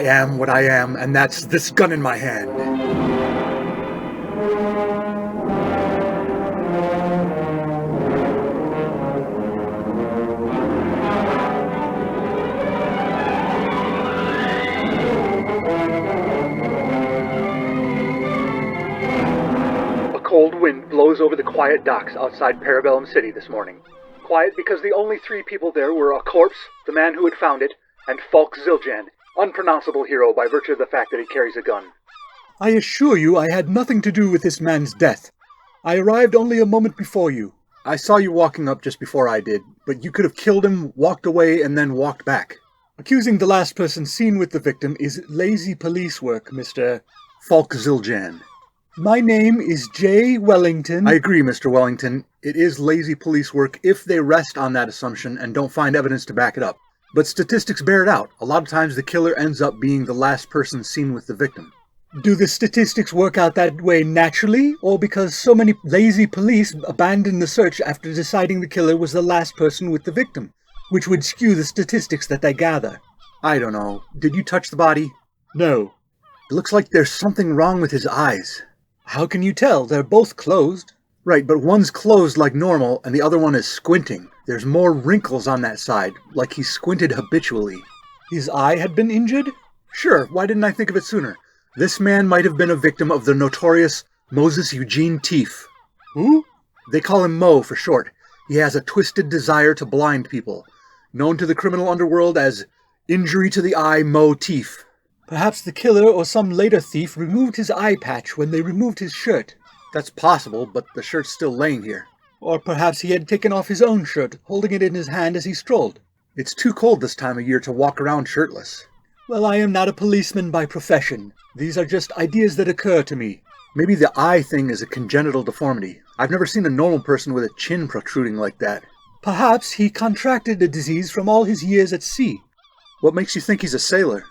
am what I am, and that's this gun in my hand. A cold wind blows over the quiet docks outside Parabellum City this morning. Quiet because the only three people there were a corpse, the man who had found it, and Falk Zildjian, unpronounceable hero by virtue of the fact that he carries a gun. I assure you I had nothing to do with this man's death. I arrived only a moment before you. I saw you walking up just before I did, but you could have killed him, walked away, and then walked back. Accusing the last person seen with the victim is lazy police work, Mr. Falk Zildjian. My name is J. Wellington. I agree, Mr. Wellington. It is lazy police work if they rest on that assumption and don't find evidence to back it up. But statistics bear it out. A lot of times the killer ends up being the last person seen with the victim. Do the statistics work out that way naturally, or because so many lazy police abandoned the search after deciding the killer was the last person with the victim, which would skew the statistics that they gather? I don't know. Did you touch the body? No. It looks like there's something wrong with his eyes. How can you tell? They're both closed. Right, but one's closed like normal, and the other one is squinting. There's more wrinkles on that side, like he squinted habitually. His eye had been injured? Sure, why didn't I think of it sooner? This man might have been a victim of the notorious Moses Eugene Teef. Who? They call him Mo for short. He has a twisted desire to blind people, known to the criminal underworld as Injury to the Eye Mo Teef. Perhaps the killer or some later thief removed his eye patch when they removed his shirt. That's possible, but the shirt's still laying here. Or perhaps he had taken off his own shirt, holding it in his hand as he strolled. It's too cold this time of year to walk around shirtless. Well, I am not a policeman by profession. These are just ideas that occur to me. Maybe the eye thing is a congenital deformity. I've never seen a normal person with a chin protruding like that. Perhaps he contracted the disease from all his years at sea. What makes you think he's a sailor?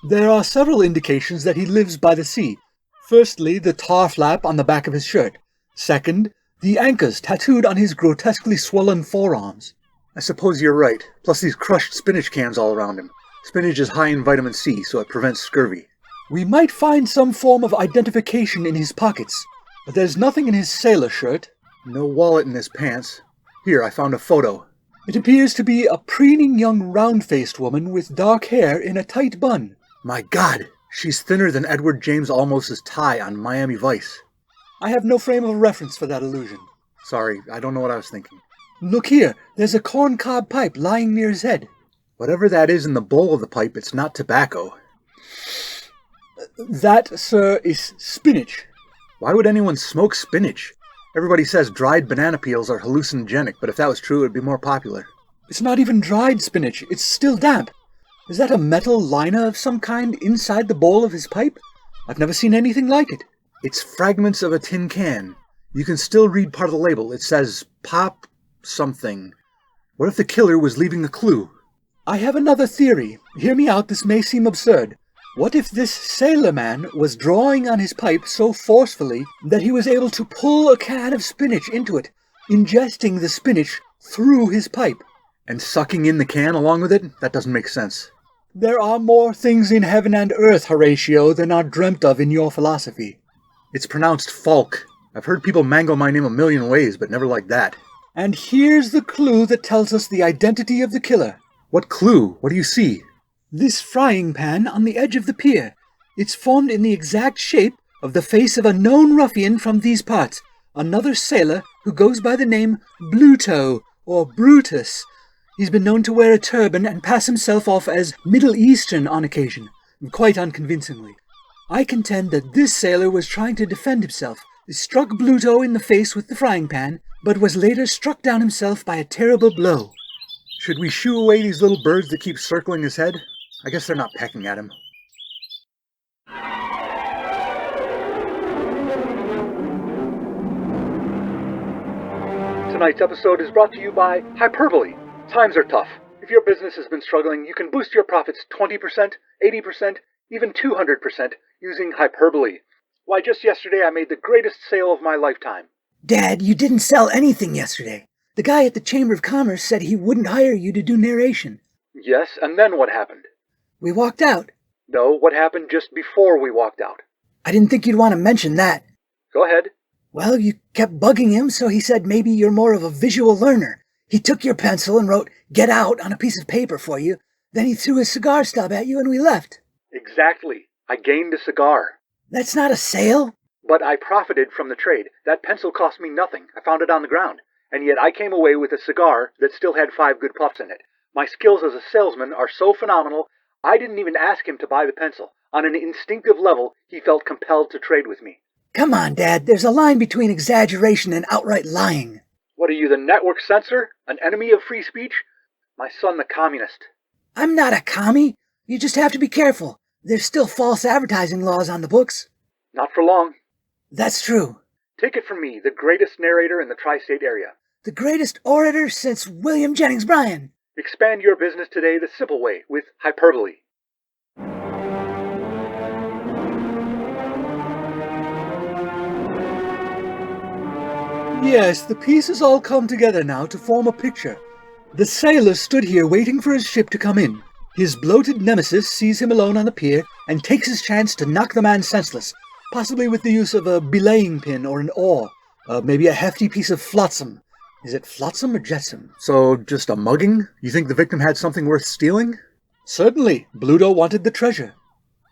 There are several indications that he lives by the sea. Firstly, the tar flap on the back of his shirt. Second, the anchors tattooed on his grotesquely swollen forearms. I suppose you're right. Plus these crushed spinach cans all around him. Spinach is high in vitamin C, so it prevents scurvy. We might find some form of identification in his pockets, but there's nothing in his sailor shirt. No wallet in his pants. Here, I found a photo. It appears to be a preening young round-faced woman with dark hair in a tight bun. My God! She's thinner than Edward James Olmos's tie on Miami Vice. I have no frame of reference for that illusion. Sorry, I don't know what I was thinking. Look here, there's a corncob pipe lying near his head. Whatever that is in the bowl of the pipe, it's not tobacco. That, sir, is spinach. Why would anyone smoke spinach? Everybody says dried banana peels are hallucinogenic, but if that was true, it would be more popular. It's not even dried spinach, it's still damp. Is that a metal liner of some kind inside the bowl of his pipe? I've never seen anything like it. It's fragments of a tin can. You can still read part of the label. It says, pop something. What if the killer was leaving a clue? I have another theory. Hear me out, this may seem absurd. What if this sailor man was drawing on his pipe so forcefully that he was able to pull a can of spinach into it, ingesting the spinach through his pipe? And sucking in the can along with it? That doesn't make sense. There are more things in heaven and earth, Horatio, than are dreamt of in your philosophy. It's pronounced Falk. I've heard people mangle my name a million ways, but never like that. And here's the clue that tells us the identity of the killer. What clue? What do you see? This frying pan on the edge of the pier. It's formed in the exact shape of the face of a known ruffian from these parts, another sailor who goes by the name Bluto, or Brutus. He's been known to wear a turban and pass himself off as Middle Eastern on occasion, quite unconvincingly. I contend that this sailor was trying to defend himself, struck Bluto in the face with the frying pan, but was later struck down himself by a terrible blow. Should we shoo away these little birds that keep circling his head? I guess they're not pecking at him. Tonight's episode is brought to you by Hyperbole. Times are tough. If your business has been struggling, you can boost your profits 20%, 80%, even 200% using Hyperbole. Why, just yesterday I made the greatest sale of my lifetime. Dad, you didn't sell anything yesterday. The guy at the Chamber of Commerce said he wouldn't hire you to do narration. Yes, and then what happened? We walked out. No, what happened just before we walked out? I didn't think you'd want to mention that. Go ahead. Well, you kept bugging him, so he said maybe you're more of a visual learner. He took your pencil and wrote "Get Out" on a piece of paper for you. Then he threw his cigar stub at you and we left. Exactly. I gained a cigar. That's not a sale. But I profited from the trade. That pencil cost me nothing. I found it on the ground. And yet I came away with a cigar that still had 5 good puffs in it. My skills as a salesman are so phenomenal, I didn't even ask him to buy the pencil. On an instinctive level, he felt compelled to trade with me. Come on, Dad. There's a line between exaggeration and outright lying. What are you, the network censor? An enemy of free speech? My son, the communist. I'm not a commie. You just have to be careful. There's still false advertising laws on the books. Not for long. That's true. Take it from me, the greatest narrator in the tri-state area. The greatest orator since William Jennings Bryan. Expand your business today the simple way, with hyperbole. Yes, the pieces all come together now to form a picture. The sailor stood here waiting for his ship to come in. His bloated nemesis sees him alone on the pier and takes his chance to knock the man senseless, possibly with the use of a belaying pin or an oar, maybe a hefty piece of flotsam. Is it flotsam or jetsam? So, just a mugging? You think the victim had something worth stealing? Certainly. Bluto wanted the treasure.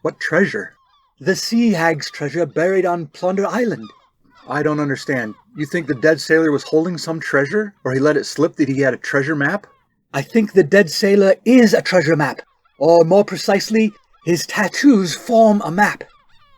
What treasure? The sea hag's treasure buried on Plunder Island. I don't understand. You think the dead sailor was holding some treasure? Or he let it slip that he had a treasure map? I think the dead sailor is a treasure map. Or more precisely, his tattoos form a map.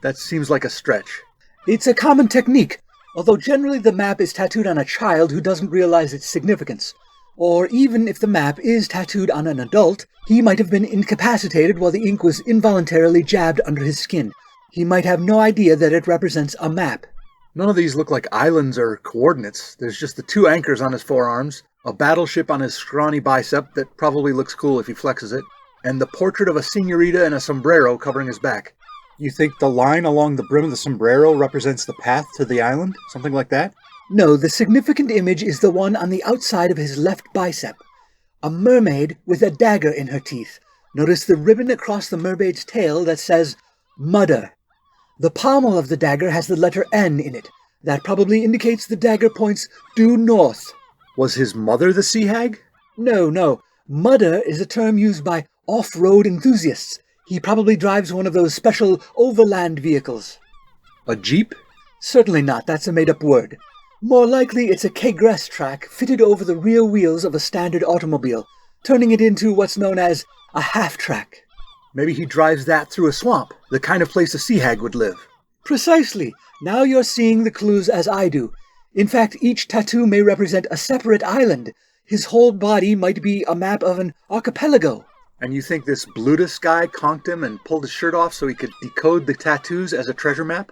That seems like a stretch. It's a common technique, although generally the map is tattooed on a child who doesn't realize its significance. Or even if the map is tattooed on an adult, he might have been incapacitated while the ink was involuntarily jabbed under his skin. He might have no idea that it represents a map. None of these look like islands or coordinates. There's just the 2 anchors on his forearms, a battleship on his scrawny bicep that probably looks cool if he flexes it, and the portrait of a señorita in a sombrero covering his back. You think the line along the brim of the sombrero represents the path to the island? Something like that? No, the significant image is the one on the outside of his left bicep. A mermaid with a dagger in her teeth. Notice the ribbon across the mermaid's tail that says, Mudder. The pommel of the dagger has the letter N in it. That probably indicates the dagger points due north. Was his mother the sea hag? No. Mudder is a term used by off-road enthusiasts. He probably drives one of those special overland vehicles. A jeep? Certainly not. That's a made-up word. More likely it's a Kegress track fitted over the rear wheels of a standard automobile, turning it into what's known as a half-track. Maybe he drives that through a swamp, the kind of place a sea hag would live. Precisely. Now you're seeing the clues as I do. In fact, each tattoo may represent a separate island. His whole body might be a map of an archipelago. And you think this Blutus guy conked him and pulled his shirt off so he could decode the tattoos as a treasure map?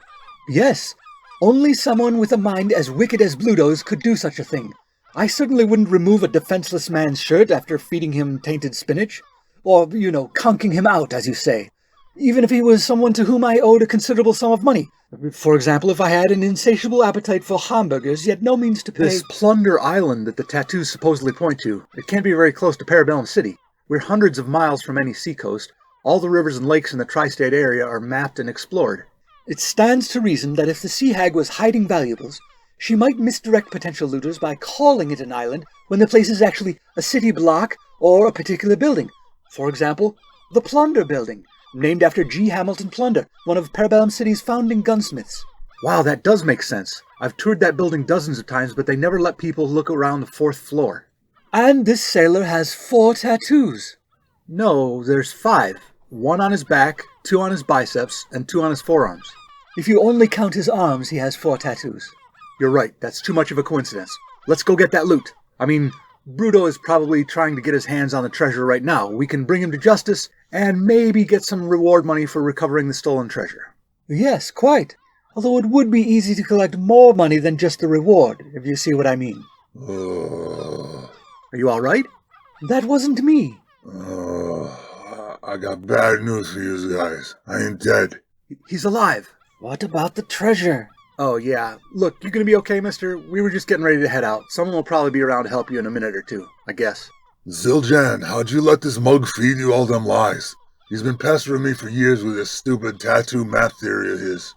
Yes. Only someone with a mind as wicked as Bluto's could do such a thing. I certainly wouldn't remove a defenseless man's shirt after feeding him tainted spinach. Or, conking him out, as you say. Even if he was someone to whom I owed a considerable sum of money. For example, if I had an insatiable appetite for hamburgers, yet no means to pay... This Plunder Island that the tattoos supposedly point to, it can't be very close to Parabellum City. We're hundreds of miles from any seacoast. All the rivers and lakes in the tri-state area are mapped and explored. It stands to reason that if the sea hag was hiding valuables, she might misdirect potential looters by calling it an island when the place is actually a city block or a particular building. For example, the Plunder Building, named after G. Hamilton Plunder, one of Parabellum City's founding gunsmiths. Wow, that does make sense. I've toured that building dozens of times, but they never let people look around the 4th floor. And this sailor has 4 tattoos. No, there's 5. 1 on his back, 2 on his biceps, and 2 on his forearms. If you only count his arms, he has 4 tattoos. You're right, that's too much of a coincidence. Let's go get that loot. Bruto is probably trying to get his hands on the treasure right now. We can bring him to justice, and maybe get some reward money for recovering the stolen treasure. Yes, quite. Although it would be easy to collect more money than just the reward, if you see what I mean. Are you all right? That wasn't me. I got bad news for you guys. I ain't dead. He's alive. What about the treasure? Oh, yeah. Look, you gonna be okay, mister? We were just getting ready to head out. Someone will probably be around to help you in a minute or two, I guess. Zildjian, how'd you let this mug feed you all them lies? He's been pestering me for years with this stupid tattoo map theory of his.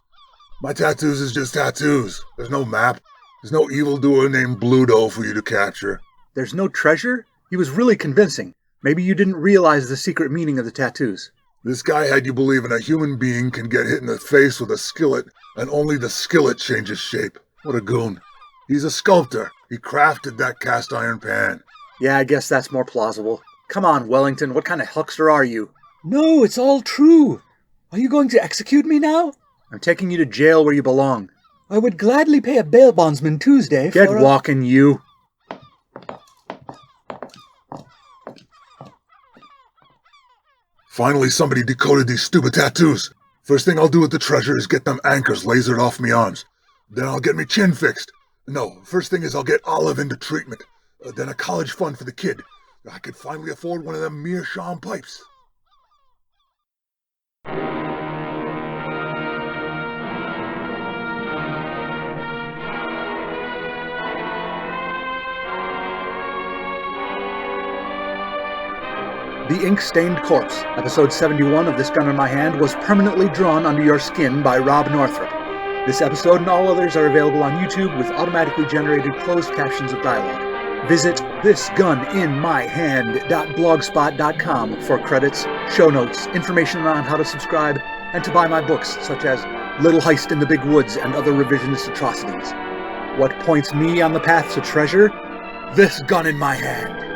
My tattoos is just tattoos. There's no map. There's no evildoer named Bluto for you to capture. There's no treasure? He was really convincing. Maybe you didn't realize the secret meaning of the tattoos. This guy had you believing a human being can get hit in the face with a skillet, and only the skillet changes shape. What a goon. He's a sculptor. He crafted that cast iron pan. Yeah, I guess that's more plausible. Come on, Wellington, what kind of huckster are you? No, it's all true. Are you going to execute me now? I'm taking you to jail where you belong. I would gladly pay a bail bondsman Tuesday Get for walking, you. Finally, somebody decoded these stupid tattoos. First thing I'll do with the treasure is get them anchors lasered off me arms. Then I'll get me chin fixed. No, first thing is I'll get Olive into treatment. Then a college fund for the kid. I could finally afford one of them meerschaum pipes. The Ink-Stained Corpse, episode 71 of This Gun in My Hand, was permanently drawn under your skin by Rob Northrop. This episode and all others are available on YouTube with automatically generated closed captions of dialogue. Visit thisguninmyhand.blogspot.com for credits, show notes, information on how to subscribe, and to buy my books, such as Little Heist in the Big Woods and Other Revisionist Atrocities. What points me on the path to treasure? This gun in my hand.